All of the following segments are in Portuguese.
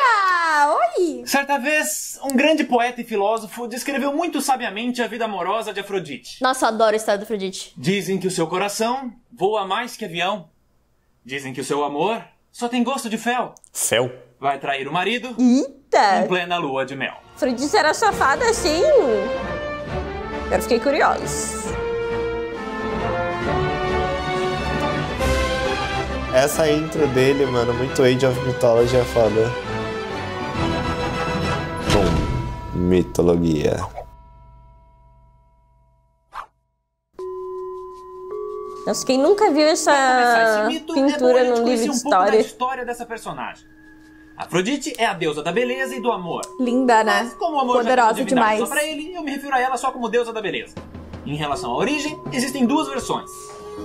dia! Oi! Certa vez, um grande poeta e filósofo descreveu muito sabiamente a vida amorosa de Afrodite. Nossa, eu adoro a história da Afrodite. Dizem que o seu coração voa mais que avião. Dizem que o seu amor só tem gosto de fel. Fel? Vai trair o marido Eita! em plena lua de mel. Afrodite era safada assim? Eu fiquei curiosa. Essa intro dele, mano, muito Age of Mythology é foda. Bom, mitologia. Nossa, quem nunca viu essa pintura num livro de história? Da história dessa personagem. Afrodite é a deusa da beleza e do amor. Linda, né? Mas como o amor Poderosa já demais. só pra ele, eu me refiro a ela só como deusa da beleza. Em relação à origem, existem duas versões.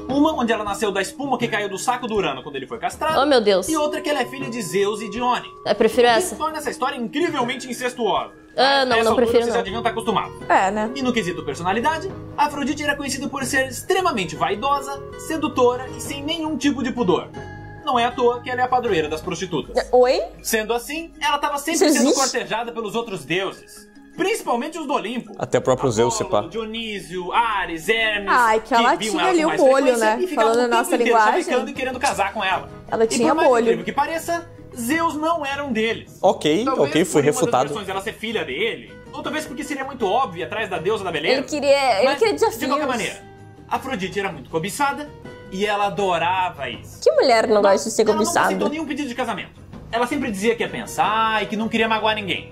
Uma onde ela nasceu da espuma que caiu do saco do Urano quando ele foi castrado. Oh, meu Deus. E outra que ela é filha de Zeus e Dione. Eu prefiro essa. Isso torna essa história incrivelmente incestuosa. Ah, não, não prefiro Vocês não. já deviam estar acostumados. É, né? E no quesito personalidade, Afrodite era conhecida por ser extremamente vaidosa, sedutora e sem nenhum tipo de pudor. Não é à toa que ela é a padroeira das prostitutas. Oi? Sendo assim, ela estava sempre Isso sendo existe? cortejada pelos outros deuses. Principalmente os do Olimpo. Até o próprio Zeus, se pá. Apolo, Dionísio, Ares, Hermes. Ai, que ela viam tinha ela ali com o mais molho, frequência né? e ficavam Falando a o nossa tempo inteiro linguagem. chavecando e querendo casar com ela. Ela E tinha por mais molho. incrível que pareça, Zeus não era um deles. Ok, Talvez ok, fui por uma das refutado. versões ela ser filha dele, ou talvez porque seria muito óbvio atrás da deusa da beleza. Ele queria desafios. De qualquer maneira, Afrodite era muito cobiçada e ela adorava isso. Que mulher não gosta de ser Ela não aceitou cobiçada? nenhum pedido de casamento. Ela sempre dizia que ia pensar e que não queria magoar ninguém.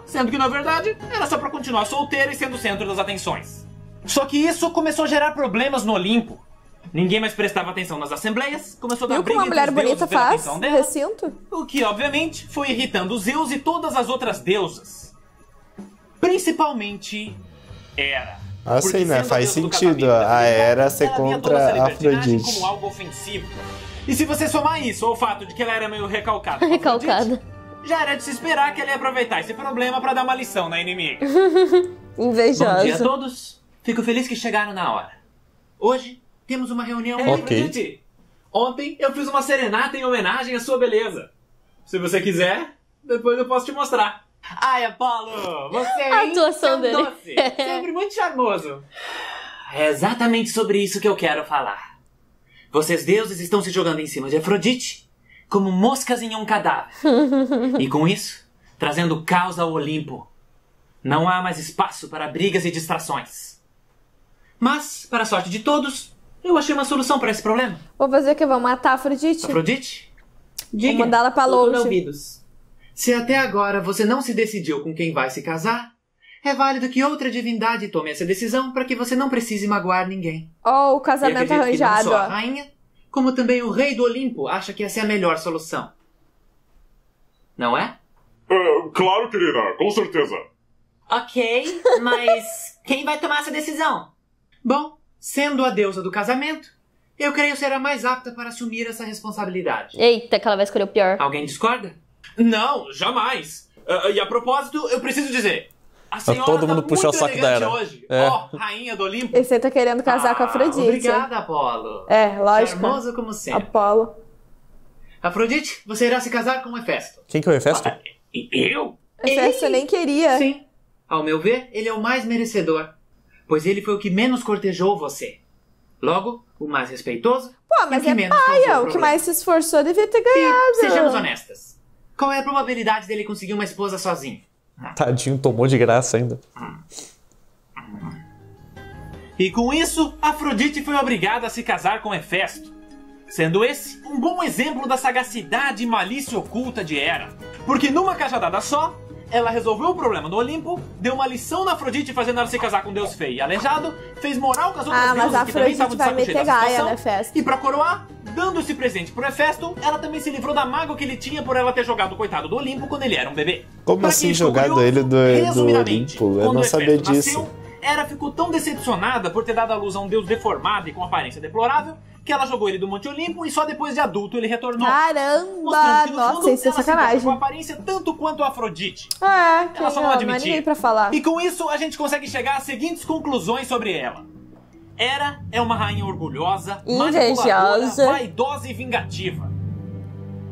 Sendo que, na verdade, era só pra continuar solteira e sendo o centro das atenções. Só que isso começou a gerar problemas no Olimpo. Ninguém mais prestava atenção nas assembleias, começou a dar Viu como briga uma mulher entre os bonita deuses pela faz atenção no dela, recinto? o que, obviamente, foi irritando Zeus e todas as outras deusas. Principalmente Hera. Assim, Porque né? sendo Faz deusa do sentido casamento, a Hera ser ela via contra toda essa a libertinagem Afrodite. como algo ofensivo. E se você somar isso ao fato de que ela era meio recalcada, com a Recalcada. Afrodite, já era de se esperar que ela ia aproveitar esse problema pra dar uma lição na inimiga. Bom dia a Invejosa. todos. Fico feliz que chegaram na hora. Hoje temos uma reunião Ok. Afrodite. Ontem eu fiz uma serenata em homenagem à sua beleza. Se você quiser, depois eu posso te mostrar. Ai, Apolo, você A atuação é um dele. doce. Sempre muito charmoso. É exatamente sobre isso que eu quero falar. Vocês deuses estão se jogando em cima de Afrodite como moscas em um cadáver. E com isso, trazendo caos ao Olimpo. Não há mais espaço para brigas e distrações. Mas, para a sorte de todos, eu achei uma solução para esse problema. Vou fazer o que? Vou matar a Afrodite? Afrodite? Vou mandar ela pra tudo longe. ouvidos. Se até agora você não se decidiu com quem vai se casar, é válido que outra divindade tome essa decisão para que você não precise magoar ninguém. Ó, o E casamento acredito que não arranjado, só a ó. rainha, como também o rei do Olimpo acha que essa é a melhor solução. Não é? Claro, querida, com certeza. Ok, mas quem vai tomar essa decisão? Bom, sendo a deusa do casamento, eu creio ser a mais apta para assumir essa responsabilidade. Eita, que ela vai escolher o pior. Alguém discorda? Não, jamais. E a propósito, eu preciso dizer... A senhora todo mundo tá puxou muito o saco elegante dela. hoje. É. Ó, rainha do Olimpo. Esse aí tá querendo casar com a Afrodite. Obrigada, Apolo. É, lógico. Charmoso como sempre. Apolo. Afrodite, você irá se casar com Hefesto. Quem que é o Hefesto? Eu? Essa eu nem queria. Sim. Ao meu ver, ele é o mais merecedor. Pois ele foi o que menos cortejou você. Logo, o mais respeitoso. Pô, e mas o que é menos paia. causou O que problema. mais se esforçou devia ter ganhado. Sejamos honestas. Qual é a probabilidade dele conseguir uma esposa sozinho? Tadinho, tomou de graça ainda. E com isso, Afrodite foi obrigada a se casar com Hefesto. Sendo esse um bom exemplo da sagacidade e malícia oculta de Hera. Porque numa cajadada só, ela resolveu o problema no Olimpo, deu uma lição na Afrodite fazendo ela se casar com um deus feio e aleijado, fez moral com as outras Ah, mas deusas a que também Afrodite estavam de vai saco cheio meter da gaia, situação. né, Hefesto? E pra coroar, dando esse presente pro Hefesto, ela também se livrou da mágoa que ele tinha por ela ter jogado o coitado do Olimpo quando ele era um bebê. Como Pra assim quem ficou jogado curioso, ele do resumidamente, Olimpo? Eu quando não o sabia Hefesto disso. nasceu, Hera ficou tão decepcionada por ter dado à luz a um deus deformado e com aparência deplorável que ela jogou ele do Monte Olimpo e só depois de adulto ele retornou. Caramba! Mostrando que, no Nossa, fundo, isso é ela se sacanagem. importa com a aparência tanto quanto a Afrodite. É, que Ela só não não há admitia. ninguém pra falar. E com isso a gente consegue chegar às seguintes conclusões sobre ela. Hera é uma rainha orgulhosa, Invejosa. manipuladora, vaidosa e vingativa.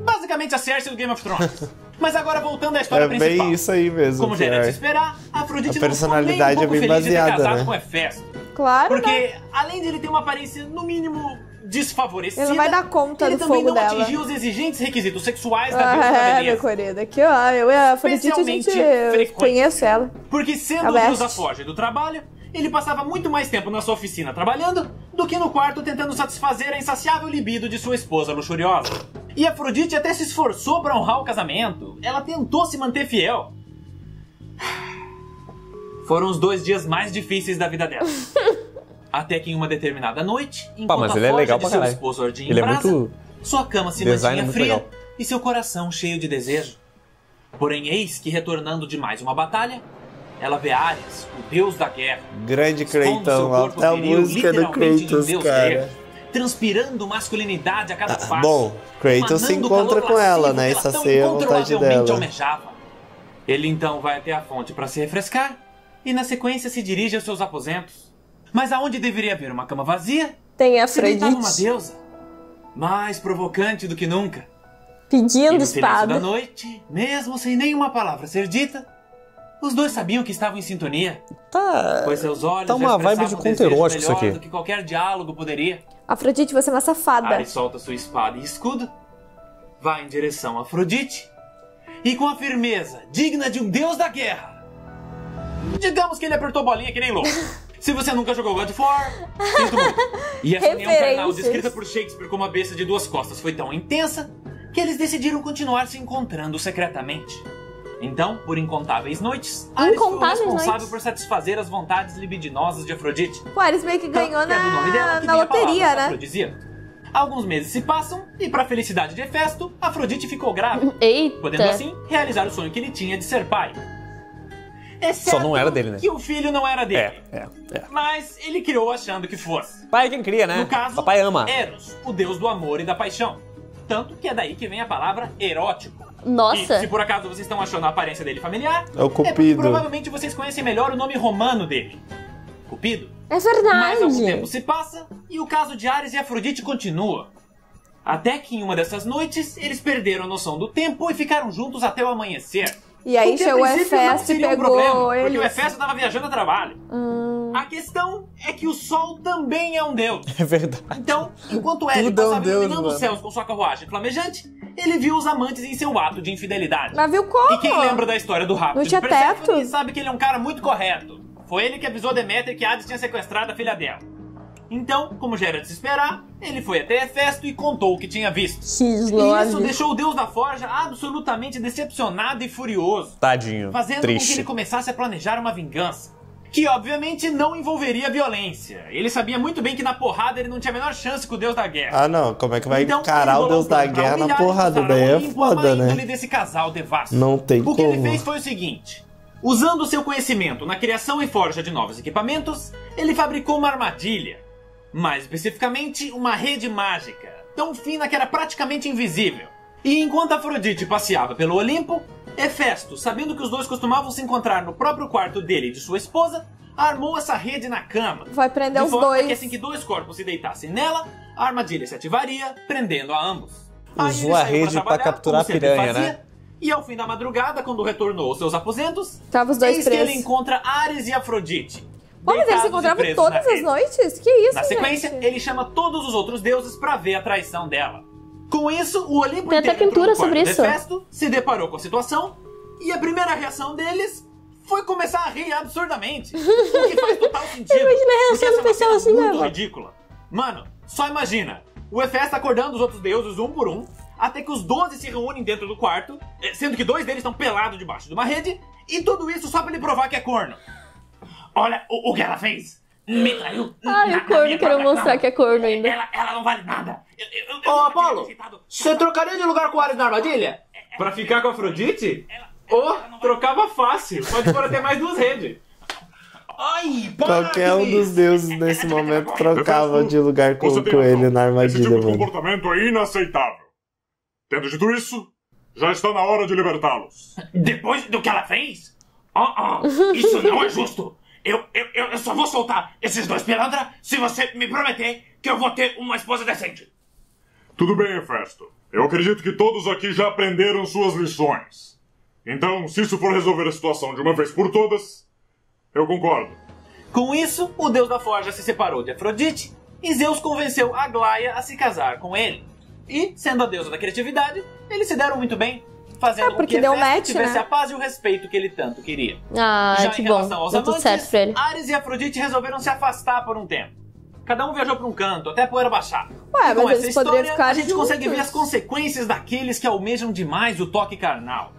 Basicamente a Cersei do Game of Thrones. Mas agora voltando à história É principal. bem isso aí mesmo. Como já era de pior. esperar, Afrodite A personalidade não ficou nem um pouco é bem feliz de ter baseada, casado né? com Hefesto. Claro, né? Porque, além de ele ter uma aparência, no mínimo, desfavorecida, Ele não vai dar conta ele do também fogo não dela. atingiu os exigentes requisitos sexuais da deusa da Meu beleza. querido, aqui ó, eu e a Afrodite, a gente Especialmente frequente. conhece ela. Porque sendo A o deus best. da forja e do trabalho, ele passava muito mais tempo na sua oficina trabalhando do que no quarto tentando satisfazer a insaciável libido de sua esposa luxuriosa. E Afrodite até se esforçou para honrar o casamento. Ela tentou se manter fiel. Foram os 2 dias mais difíceis da vida dela. Até que em uma determinada noite, enquanto mas a ele é forja legal de pra seu caralho. esposo ardia em Ele é brasa, muito... sua cama se Design mantinha muito fria legal. e seu coração cheio de desejo. Porém, eis que retornando de mais uma batalha, ela vê Ares, o deus da guerra, Grande expondo seu Creitão, corpo até a viril, música do literalmente de um Kratos, deus cara. grego, transpirando masculinidade a cada passo. Bom, Kratos se emanando o encontra calor com ela, lascivo né? que Essa tão seria a vontade incontrolavelmente dela. almejava. Ele então vai até a fonte para se refrescar e na sequência se dirige aos seus aposentos. Mas aonde deveria haver uma cama vazia, Tem se deitava uma Afrodite deusa, mais provocante do que nunca. E pedindo no silêncio da espada. noite, mesmo sem nenhuma palavra ser dita, os dois sabiam que estavam em sintonia, Tá... pois seus olhos Tá uma já vibe de expressavam conto desejo erótico isso melhor aqui. do que qualquer diálogo poderia. Afrodite, você é uma safada. Ares solta sua espada e escudo, vai em direção a Afrodite e com a firmeza digna de um deus da guerra. Digamos que ele apertou bolinha que nem louco. Se você nunca jogou God of War, sinto muito. E essa união carnal Referências. descrita por Shakespeare como a besta de 2 costas foi tão intensa que eles decidiram continuar se encontrando secretamente. Então, por incontáveis noites, Ares foi o Incontáveis responsável noites. por satisfazer as vontades libidinosas de Afrodite. O Ares meio que ganhou Tanto que é do nome dela que na vem a palavra loteria, né? afrodisíaco. Alguns meses se passam e, para a felicidade de Hefesto, Afrodite ficou grávida, Eita. podendo assim realizar o sonho que ele tinha de ser pai. Só não era dele, né? Que o filho não era dele. É. Mas ele criou achando que fosse. Pai é quem cria, né? No caso, Papai ama. Eros, o deus do amor e da paixão. Tanto que é daí que vem a palavra erótico. Nossa. E se por acaso vocês estão achando a aparência dele familiar, É o porque Cupido. provavelmente vocês conhecem melhor o nome romano dele. Cupido. É Mas algum tempo verdade. se passa e o caso de Ares e Afrodite continua. Até que em uma dessas noites, eles perderam a noção do tempo e ficaram juntos até o amanhecer. E aí O que, a chegou o princípio, não Hefesto e seria um pegou problema, porque ele. o Hefesto estava viajando a trabalho. A questão é que o Sol também é um deus. É verdade. Então, enquanto Hélio Tudo é um passava deus, iluminando os mano. céus com sua carruagem flamejante, ele viu os amantes em seu ato de infidelidade. Mas viu como? E quem lembra da história do rapto Não de tinha Perséfone teto? sabe que ele é um cara muito correto. Foi ele que avisou Deméter que Hades tinha sequestrado a filha dela. Então, como já era de se esperar, ele foi até Hefesto e contou o que tinha visto. E isso X9. deixou o deus da forja absolutamente decepcionado e furioso, Tadinho. fazendo com que Triste. ele começasse a planejar uma vingança. Que obviamente não envolveria violência. Ele sabia muito bem que na porrada ele não tinha a menor chance com o deus da guerra. Ah, não. Como é que vai Então, encarar ele o Deus bolou um da plano pra guerra na humilhar e porrada? mostrar Daí ao é Olimpo a má foda, índole né? desse casal devasso. Não tem O que ele como. fez foi o seguinte: usando seu conhecimento na criação e forja de novos equipamentos, ele fabricou uma armadilha. Mais especificamente, uma rede mágica, tão fina que era praticamente invisível. E enquanto Afrodite passeava pelo Olimpo, Hefesto, sabendo que os dois costumavam se encontrar no próprio quarto dele e de sua esposa, armou essa rede na cama. Vai prender De os forma dois. que assim que 2 corpos se deitassem nela, a armadilha se ativaria, prendendo a ambos. Usou a rede pra trabalhar, capturar como sempre a piranha, fazia, né? E ao fim da madrugada, quando retornou aos seus aposentos, Tava os dois eis que ele presos. encontra Ares e Afrodite. Pô, mas eles se deitados e encontravam presos todas na as rede. noites? Que isso, Na sequência, gente? ele chama todos os outros deuses pra ver a traição dela. Com isso, o Olimpo Tem até inteiro entrou pintura no quarto sobre de isso. Hefesto, se deparou com a situação, e a primeira reação deles foi começar a rir absurdamente. O que faz total sentido. Imagina a reação porque essa do é uma pessoal cena assim muito mesmo. ridícula. Mano, só imagina. O Hefesto acordando os outros deuses um por um, até que os 12 se reúnem dentro do quarto, sendo que 2 deles estão pelados debaixo de uma rede, e tudo isso só pra ele provar que é corno. Olha o que ela fez. Me traiu. Ai, o corno, quero mostrar que é corno ainda. Ela não vale nada. Ô, Apolo, você trocaria de lugar com o Ares na armadilha? Pra ficar com a Afrodite? Trocava fácil. Pode pôr até mais 2 redes. Ai, para Qualquer com um dos isso. deuses nesse momento trocava de lugar com Você tem ele razão. na Esse armadilha, tipo de mano. comportamento é inaceitável. Tendo dito isso, já está na hora de libertá-los. Depois do que ela fez? Isso não é justo. Eu só vou soltar esses 2 pilantra se você me prometer que eu vou ter uma esposa decente. Tudo bem, Hefesto. Eu acredito que todos aqui já aprenderam suas lições. Então, se isso for resolver a situação de uma vez por todas, eu concordo. Com isso, o deus da forja se separou de Afrodite e Zeus convenceu Aglaia a se casar com ele. E, sendo a deusa da criatividade, eles se deram muito bem, fazendo com que deu Hefesto match, tivesse né? a paz e o respeito que ele tanto queria. Ah, Já que em bom. relação aos Deu tudo certo amantes, pra ele. Ares e Afrodite resolveram se afastar por um tempo. Cada um viajou para um canto, até a poeira baixar. Ué, E com mas essa eles poderiam história, ficar a gente consegue juntos. ver as consequências daqueles que almejam demais o toque carnal.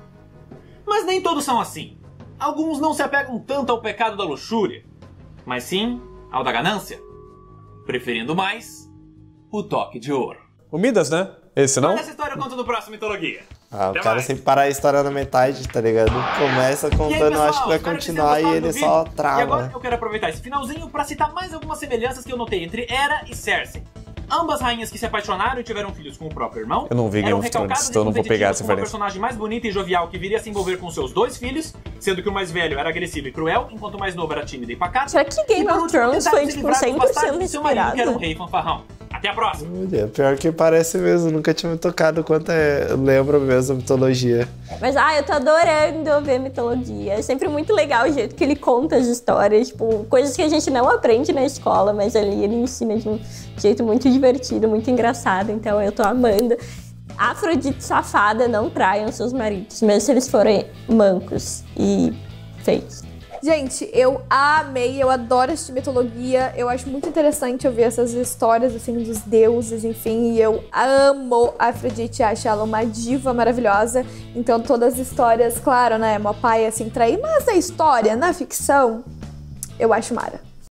Mas nem todos são assim. Alguns não se apegam tanto ao pecado da luxúria, mas sim ao da ganância, preferindo mais o toque de ouro. O Midas, né? Esse não? Mas essa história eu conto no próximo Mitologia. Ah, o Até cara mais. sempre para a história na metade, tá ligado? Começa E aí, contando, pessoal, acho que vai espero continuar vocês tenham e ele gostado só do vídeo. E agora trava. eu quero aproveitar esse finalzinho pra citar mais algumas semelhanças que eu notei entre Hera e Cersei. Ambas rainhas que se apaixonaram e tiveram filhos com o próprio irmão. Eu não vi Game eram of Thrones, recalcadas então e eu não vou pegar essa competitivas com uma referência. personagem mais bonita e jovial que viria a se envolver com seus dois filhos, sendo que o mais velho era agressivo e cruel, enquanto o mais novo era tímido e pacato. Será que Game E, por of último, Thrones tentaram foi, se tipo, livrar dos 100% bastardos do seu marido, que era um inspirado? rei fanfarrão. Até a próxima! Olha, pior que parece mesmo, nunca tinha me tocado quanto lembra mesmo a mitologia. Mas, eu tô adorando ver mitologia. É sempre muito legal o jeito que ele conta as histórias, tipo, coisas que a gente não aprende na escola, mas ali ele ensina de um jeito muito divertido, muito engraçado, então eu tô amando. Afrodite safada, não traiam seus maridos, mesmo se eles forem mancos e feios. Gente, eu amei, eu adoro assistir mitologia, eu acho muito interessante ouvir essas histórias, assim, dos deuses, enfim, e eu amo a Afrodite, acho ela uma diva maravilhosa, então todas as histórias, claro, né, meu pai, assim, trair, mas na história, na ficção, eu acho mara.